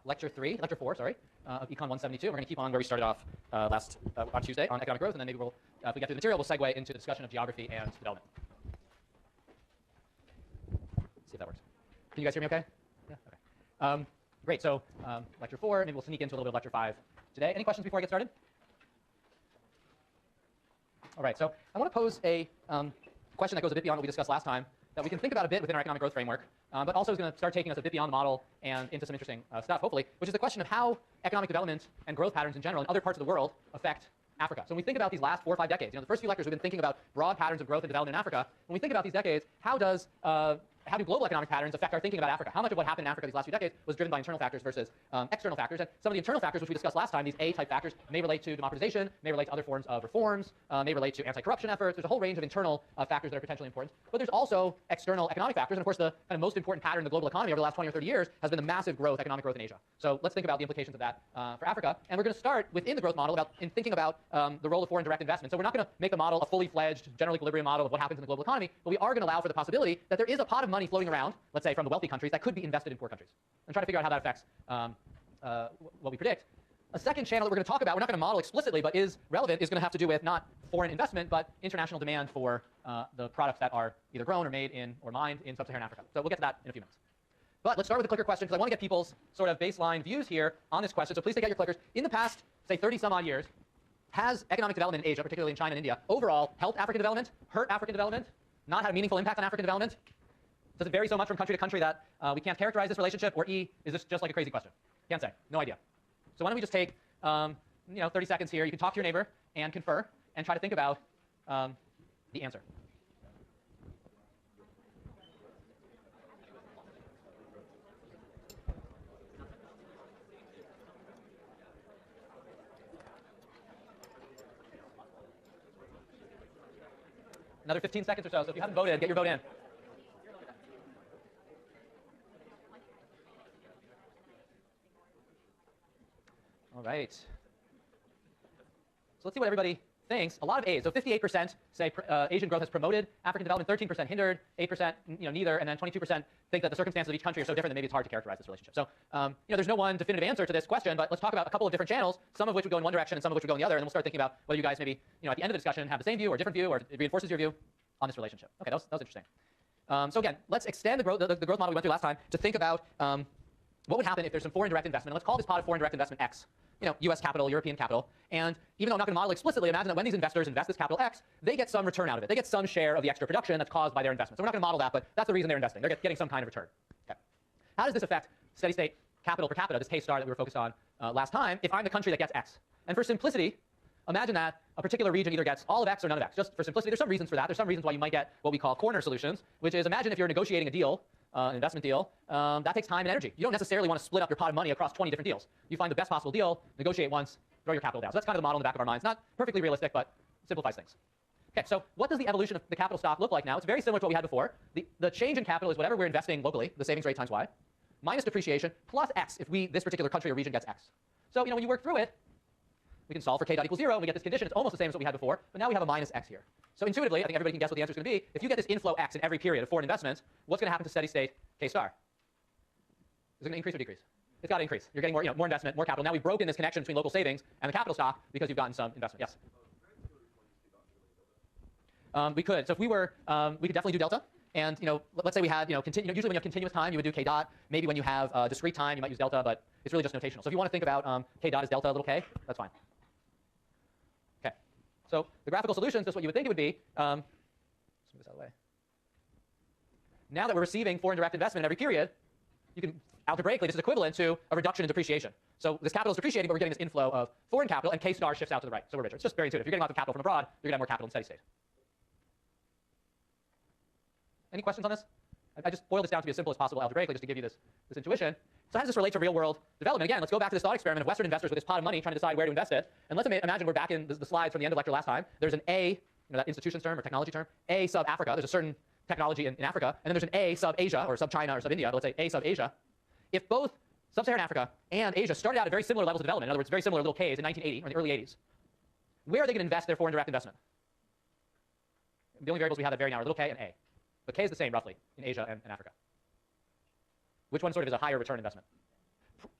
lecture 4, sorry, of Econ 172. We're going to keep on where we started off on Tuesday on economic growth, and then maybe we'll, if we get through the material, we'll segue into the discussion of geography and development. Let's see if that works. Can you guys hear me okay? Yeah, okay. Great, so lecture 4, maybe we'll sneak into a little bit of lecture 5 today. Any questions before I get started? All right, so I want to pose a question that goes a bit beyond what we discussed last time, that we can think about a bit within our economic growth framework, but also is going to start taking us a bit beyond the model and into some interesting stuff, hopefully, which is the question of how economic development and growth patterns in general in other parts of the world affect Africa. So when we think about these last 4 or 5 decades, the first few lectures we've been thinking about broad patterns of growth and development in Africa. When we think about these decades, how do global economic patterns affect our thinking about Africa? How much of what happened in Africa these last few decades was driven by internal factors versus external factors? And some of the internal factors, which we discussed last time, these A-type factors, may relate to democratization, may relate to other forms of reforms, may relate to anti-corruption efforts. There's a whole range of internal factors that are potentially important. But there's also external economic factors. And of course, the kind of most important pattern in the global economy over the last 20 or 30 years has been the massive growth, economic growth in Asia. So let's think about the implications of that for Africa. And we're going to start within the growth model in thinking about the role of foreign direct investment. So we're not going to make the model a fully fledged general equilibrium model of what happens in the global economy, but we are going to allow for the possibility that there is a pot of money floating around, let's say from the wealthy countries, that could be invested in poor countries, and try to figure out how that affects what we predict. A second channel that we're going to talk about, we're not going to model explicitly, but is relevant, is going to have to do with not foreign investment, but international demand for the products that are either grown or made in or mined in sub-Saharan Africa. So we'll get to that in a few minutes. But let's start with the clicker question, because I want to get people's sort of baseline views here on this question. So please take out your clickers. In the past, say 30 some odd years, has economic development in Asia, particularly in China and India, overall helped African development, hurt African development, not had a meaningful impact on African development? Does it vary so much from country to country that we can't characterize this relationship? Or E, is this just like a crazy question? Can't say. No idea. So why don't we just take 30 seconds here. You can talk to your neighbor and confer and try to think about the answer. Another 15 seconds or so. So if you haven't voted, get your vote in. All right. So let's see what everybody thinks. A lot of A's. So 58% say Asian growth has promoted African development, 13% hindered, 8% neither, and then 22% think that the circumstances of each country are so different that maybe it's hard to characterize this relationship. So there's no one definitive answer to this question, but let's talk about a couple of different channels, some of which would go in one direction and some of which would go in the other, and then we'll start thinking about whether you guys maybe at the end of the discussion have the same view or different view, or it reinforces your view on this relationship. Okay, that was interesting. So again, let's extend the growth model we went through last time to think about what would happen if there's some foreign direct investment. And let's call this pot of foreign direct investment X. US capital, European capital. And even though I'm not going to model explicitly, imagine that when these investors invest this capital X, they get some return out of it. They get some share of the extra production that's caused by their investment. So we're not going to model that, but that's the reason they're investing. They're getting some kind of return. Okay. How does this affect steady state capital per capita, this K star that we were focused on last time, if I'm the country that gets X? And for simplicity, imagine that a particular region either gets all of X or none of X. Just for simplicity, there's some reasons for that. There's some reasons why you might get what we call corner solutions, which is imagine if you're negotiating a deal, an investment deal, that takes time and energy. You don't necessarily want to split up your pot of money across 20 different deals. You find the best possible deal, negotiate once, throw your capital down. So that's kind of the model in the back of our minds. Not perfectly realistic, but simplifies things. Okay, so what does the evolution of the capital stock look like now? It's very similar to what we had before. The change in capital is whatever we're investing locally, the savings rate times Y, minus depreciation, plus X if this particular country or region gets X. So when you work through it, we can solve for K dot equals 0, and we get this condition. It's almost the same as what we had before, but now we have a minus X here. So intuitively, I think everybody can guess what the answer is going to be. If you get this inflow X in every period of foreign investments, what's going to happen to steady state K star? Is it going to increase or decrease? It's got to increase. You're getting more investment, more capital. Now we've broken this connection between local savings and the capital stock because you've gotten some investment. Yes? We could. So if we were, we could definitely do delta. And let's say we had, usually when you have continuous time, you would do K dot. Maybe when you have discrete time, you might use delta, but it's really just notational. So if you want to think about K dot as delta little k, that's fine. Okay. So the graphical solutions, just what you would think it would be. Let's move this out of the way. Now that we're receiving foreign direct investment in every period, you can algebraically, this is equivalent to a reduction in depreciation. So this capital is depreciating, but we're getting this inflow of foreign capital, and K star shifts out to the right. So we're richer. It's just very intuitive. If you're getting lots of capital from abroad, you're going to have more capital in steady state. Any questions on this? I just boiled this down to be as simple as possible algebraically just to give you this intuition. So how does this relate to real world development? Again, let's go back to this thought experiment of Western investors with this pot of money trying to decide where to invest it. And let's imagine we're back in the slides from the end of lecture last time. There's an A, that institutions term or technology term, A sub Africa. There's a certain technology in Africa. And then there's an A sub Asia or sub China or sub India. But let's say A sub Asia. If both sub-Saharan Africa and Asia started out at very similar levels of development, in other words, very similar little Ks in 1980 or in the early 80s, where are they going to invest their foreign direct investment? The only variables we have that vary now are little k and A. But K is the same roughly in Asia and Africa. Which one sort of is a higher return investment?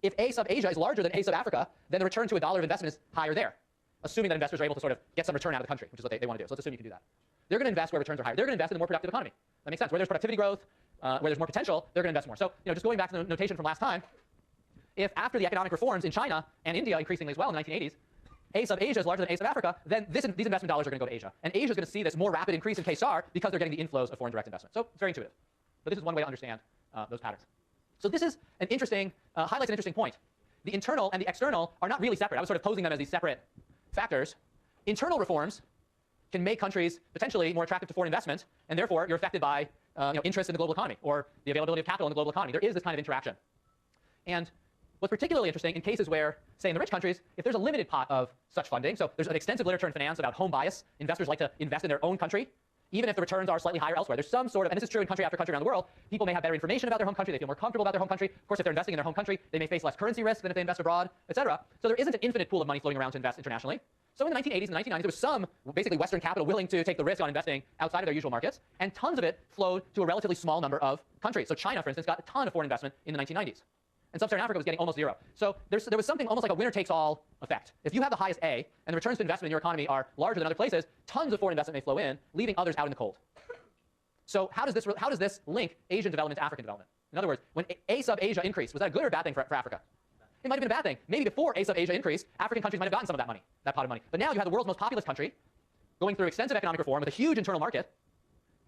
if A sub Asia is larger than A sub Africa, then the return to $1 of investment is higher there, assuming that investors are able to sort of get some return out of the country, which is what they want to do. So let's assume you can do that. They're going to invest where returns are higher. They're going to invest in the more productive economy. That makes sense. Where there's productivity growth, where there's more potential, they're going to invest more. So just going back to the notation from last time, if after the economic reforms in China and India increasingly as well in the 1980s, A sub Asia is larger than A sub Africa, then these investment dollars are going to go to Asia. And Asia is going to see this more rapid increase in K-star because they're getting the inflows of foreign direct investment. So it's very intuitive. But this is one way to understand those patterns. So this is an interesting, highlights an interesting point. The internal and the external are not really separate. I was sort of posing them as these separate factors. Internal reforms can make countries potentially more attractive to foreign investment, and therefore you're affected by interest in the global economy or the availability of capital in the global economy. There is this kind of interaction. And what's particularly interesting in cases where, say in the rich countries, if there's a limited pot of such funding, so there's an extensive literature in finance about home bias, investors like to invest in their own country, even if the returns are slightly higher elsewhere. There's some sort of, and this is true in country after country around the world, people may have better information about their home country, they feel more comfortable about their home country. Of course, if they're investing in their home country, they may face less currency risk than if they invest abroad, etc. So there isn't an infinite pool of money floating around to invest internationally. So in the 1980s and 1990s, there was some, basically Western capital willing to take the risk on investing outside of their usual markets, and tons of it flowed to a relatively small number of countries. So China, for instance, got a ton of foreign investment in the 1990s. And sub-Saharan Africa was getting almost zero. So there was something almost like a winner-takes-all effect. If you have the highest A, and the returns to investment in your economy are larger than other places, tons of foreign investment may flow in, leaving others out in the cold. So how does this link Asian development to African development? In other words, when A sub Asia increased, was that a good or bad thing for Africa? It might have been a bad thing. Maybe before A sub Asia increased, African countries might have gotten some of that money, that pot of money. But now you have the world's most populous country going through extensive economic reform with a huge internal market,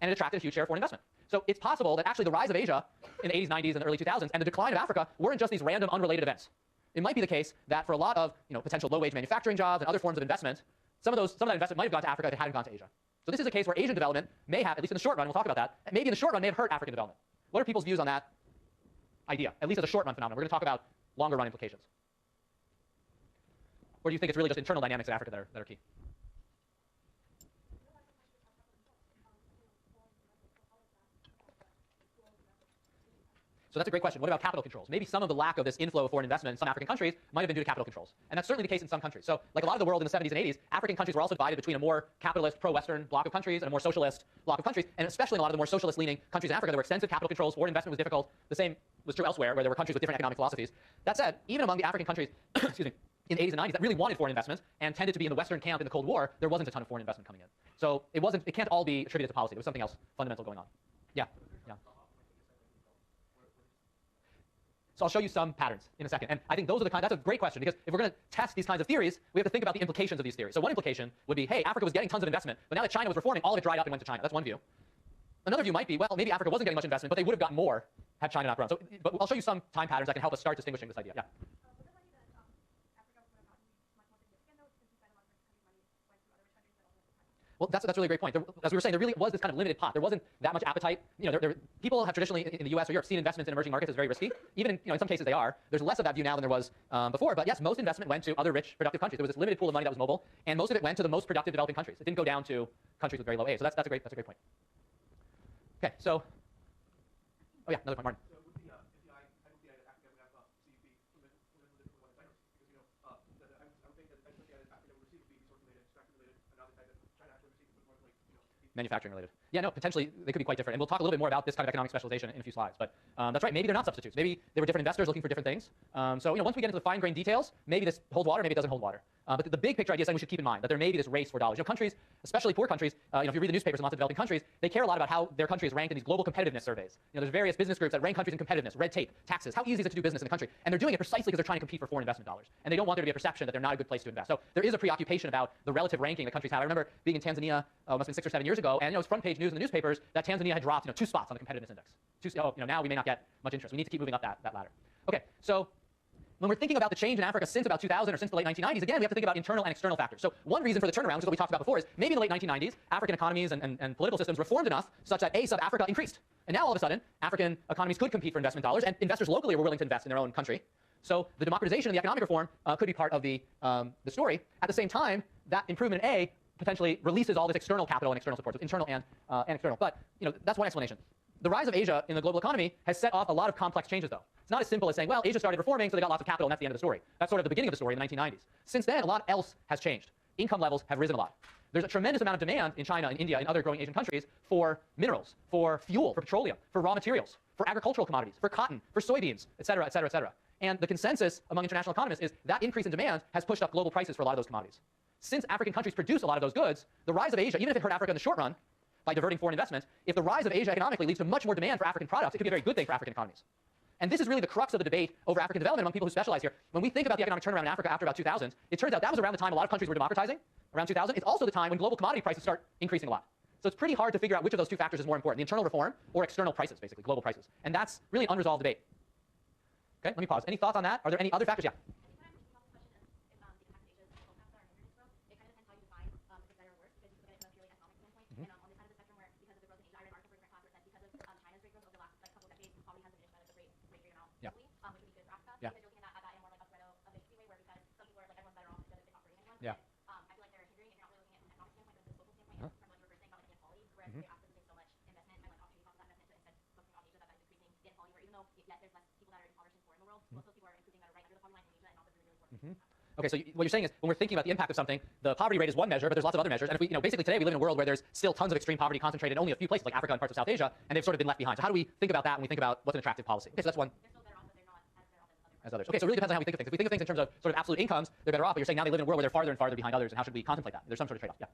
and it attracted a huge share of foreign investment. So it's possible that actually the rise of Asia in the 80s, 90s, and the early 2000s, and the decline of Africa weren't just these random, unrelated events. It might be the case that for a lot of potential low-wage manufacturing jobs and other forms of investment, some of that investment might have gone to Africa if it hadn't gone to Asia. So this is a case where Asian development may have, at least in the short run, we'll talk about that, maybe in the short run may have hurt African development. What are people's views on that idea, at least as a short-run phenomenon? We're going to talk about longer-run implications. Or do you think it's really just internal dynamics in Africa that are key? So that's a great question. What about capital controls? Maybe some of the lack of this inflow of foreign investment in some African countries might have been due to capital controls. And that's certainly the case in some countries. So like a lot of the world in the 70s and 80s, African countries were also divided between a more capitalist, pro-Western block of countries and a more socialist block of countries. And especially in a lot of the more socialist-leaning countries in Africa, there were extensive capital controls. Foreign investment was difficult. The same was true elsewhere, where there were countries with different economic philosophies. That said, even among the African countries, excuse me, in the 80s and 90s that really wanted foreign investment and tended to be in the Western camp in the Cold War, there wasn't a ton of foreign investment coming in. So it can't all be attributed to policy. There was something else fundamental going on. Yeah. So I'll show you some patterns in a second. And I think that's a great question, because if we're going to test these kinds of theories, we have to think about the implications of these theories. So one implication would be, hey, Africa was getting tons of investment, but now that China was reforming, all of it dried up and went to China. That's one view. Another view might be, well, maybe Africa wasn't getting much investment, but they would have gotten more had China not grown. So, but I'll show you some time patterns that can help us start distinguishing this idea. Yeah. Well, that's a really great point. As we were saying, there really was this kind of limited pot. There wasn't that much appetite. People have traditionally in the U.S. or Europe seen investments in emerging markets as very risky. Even in some cases they are. There's less of that view now than there was before. But yes, most investment went to other rich, productive countries. There was this limited pool of money that was mobile, and most of it went to the most productive developing countries. It didn't go down to countries with very low A. So that's a great point. Okay, so yeah, another point, Martin. Manufacturing related. Yeah, no, potentially they could be quite different. And we'll talk a little bit more about this kind of economic specialization in a few slides. But that's right, maybe they're not substitutes. Maybe they were different investors looking for different things. So once we get into the fine-grained details, maybe this holds water, maybe it doesn't hold water. But the big picture idea is something we should keep in mind, that there may be this race for dollars. Countries, especially poor countries, if you read the newspapers in lots of developing countries, they care a lot about how their country is ranked in these global competitiveness surveys. There's various business groups that rank countries in competitiveness, red tape, taxes, how easy is it to do business in the country. And they're doing it precisely because they're trying to compete for foreign investment dollars. And they don't want there to be a perception that they're not a good place to invest. So there is a preoccupation about the relative ranking that countries have. I remember being in Tanzania, must have been 6 or 7 years ago, and it was front page news in the newspapers that Tanzania had dropped 2 spots on the competitiveness index. Now we may not get much interest. We need to keep moving up that ladder. Okay, so when we're thinking about the change in Africa since about 2000 or since the late 1990s, again, we have to think about internal and external factors. So one reason for the turnaround, which is what we talked about before, is maybe in the late 1990s, African economies and political systems reformed enough such that A sub Africa increased. And now all of a sudden, African economies could compete for investment dollars, and investors locally were willing to invest in their own country. So the democratization and the economic reform could be part of the story. At the same time, that improvement in A potentially releases all this external capital and external support, so internal and external. But that's one explanation. The rise of Asia in the global economy has set off a lot of complex changes, though. It's not as simple as saying, well, Asia started reforming, so they got lots of capital, and that's the end of the story. That's sort of the beginning of the story in the 1990s. Since then, a lot else has changed. Income levels have risen a lot. There's a tremendous amount of demand in China and India and other growing Asian countries for minerals, for fuel, for petroleum, for raw materials, for agricultural commodities, for cotton, for soybeans, et cetera, et cetera, et cetera. And the consensus among international economists is that increase in demand has pushed up global prices for a lot of those commodities. Since African countries produce a lot of those goods, the rise of Asia, even if it hurt Africa in the short run by diverting foreign investment, if the rise of Asia economically leads to much more demand for African products, it could be a very good thing for African economies. And this is really the crux of the debate over African development among people who specialize here. When we think about the economic turnaround in Africa after about 2000, it turns out that was around the time a lot of countries were democratizing, around 2000. It's also the time when global commodity prices start increasing a lot. So it's pretty hard to figure out which of those two factors is more important, the internal reform or external prices, basically, global prices. And that's really an unresolved debate. Okay, let me pause. Any thoughts on that? Are there any other factors? Yeah. Yeah. Okay, so what you're saying is when we're thinking about the impact of something, the poverty rate is one measure, but there's lots of other measures. And if we, basically today we live in a world where there's still tons of extreme poverty concentrated in only a few places like Africa and parts of South Asia, and they've sort of been left behind. So how do we think about that when we think about what's an attractive policy? Okay, so that's one. They're still better off, but they're not as others. Okay, so it really depends on how we think of things. If we think of things in terms of sort of absolute incomes, they're better off, but you're saying now they live in a world where they're farther and farther behind others, and how should we contemplate that? There's some sort of trade-off. Yeah.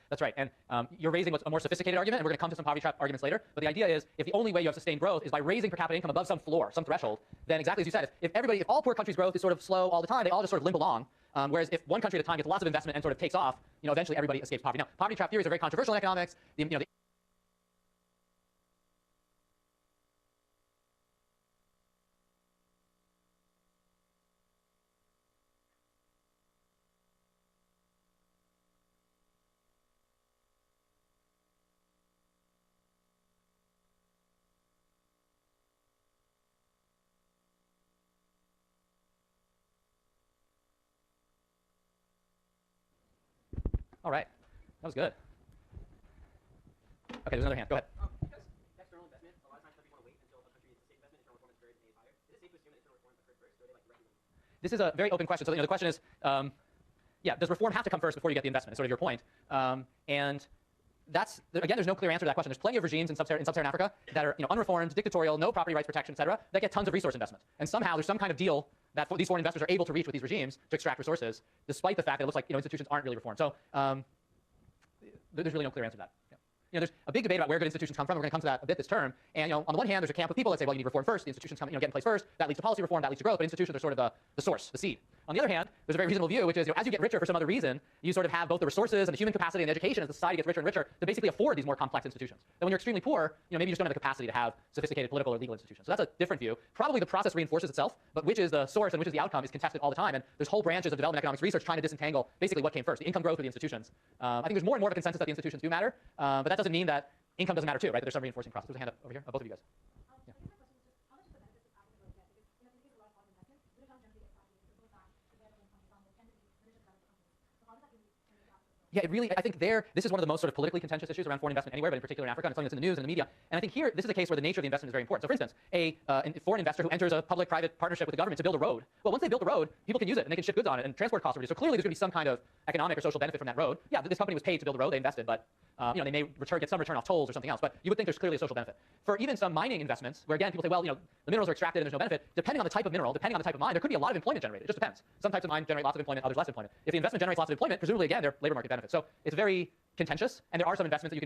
That's right, and you're raising what's a more sophisticated argument, and we're going to come to some poverty trap arguments later, but the idea is if the only way you have sustained growth is by raising per capita income above some floor, some threshold, then exactly as you said, if all poor countries' growth is sort of slow all the time, they all just sort of limp along, whereas if one country at a time gets lots of investment and sort of takes off, eventually everybody escapes poverty. Now, poverty trap theories are very controversial in economics. All right, that was good. Okay, there's another hand. Go ahead. Because external investment, a lot of times people want to wait until a country is a state investment, internal reform is occurred and is higher. Is it safe to assume that internal reform occurred first, or are they like recommended? This is a very open question. So the question is, yeah, does reform have to come first before you get the investment? Is sort of your point. And that's, again, there's no clear answer to that question. There's plenty of regimes in sub-Saharan Africa that are unreformed, dictatorial, no property rights protection, et cetera, that get tons of resource investment. And somehow there's some kind of deal that these foreign investors are able to reach with these regimes to extract resources, despite the fact that it looks like institutions aren't really reformed. So there's really no clear answer to that. Yeah. There's a big debate about where good institutions come from. We're going to come to that a bit this term. And on the one hand, there's a camp of people that say, well, you need reform first. The institutions come, get in place first. That leads to policy reform. That leads to growth. But institutions are sort of the source, the seed. On the other hand, there's a very reasonable view, which is, as you get richer for some other reason, you sort of have both the resources and the human capacity and the education as the society gets richer and richer to basically afford these more complex institutions. Then when you're extremely poor, maybe you just don't have the capacity to have sophisticated political or legal institutions. So that's a different view. Probably the process reinforces itself, but which is the source and which is the outcome is contested all the time. And there's whole branches of development economics research trying to disentangle basically what came first, the income growth or the institutions. I think there's more and more of a consensus that the institutions do matter, but that doesn't mean that income doesn't matter too, right? That there's some reinforcing process. There's a hand up over here. Both of you guys. Yeah, I think this is one of the most sort of politically contentious issues around foreign investment anywhere, but in particular in Africa, and it's something that's in the news and the media. And I think here, this is a case where the nature of the investment is very important. So for instance, a foreign investor who enters a public-private partnership with the government to build a road, well, once they build the road, people can use it and they can ship goods on it and transport costs are reduced. So clearly there's going to be some kind of economic or social benefit from that road. Yeah, this company was paid to build a road, they invested, but they may get some return off tolls or something else, but you would think there's clearly a social benefit. For even some mining investments, where again, people say, well, the minerals are extracted and there's no benefit, depending on the type of mineral, depending on the type of mine, there could be a lot of employment generated. It just depends. Some types of mine generate lots of employment, others less employment. If the investment generates lots of employment, presumably, again, they're labor market benefits. So it's very contentious, and there are some investments that you can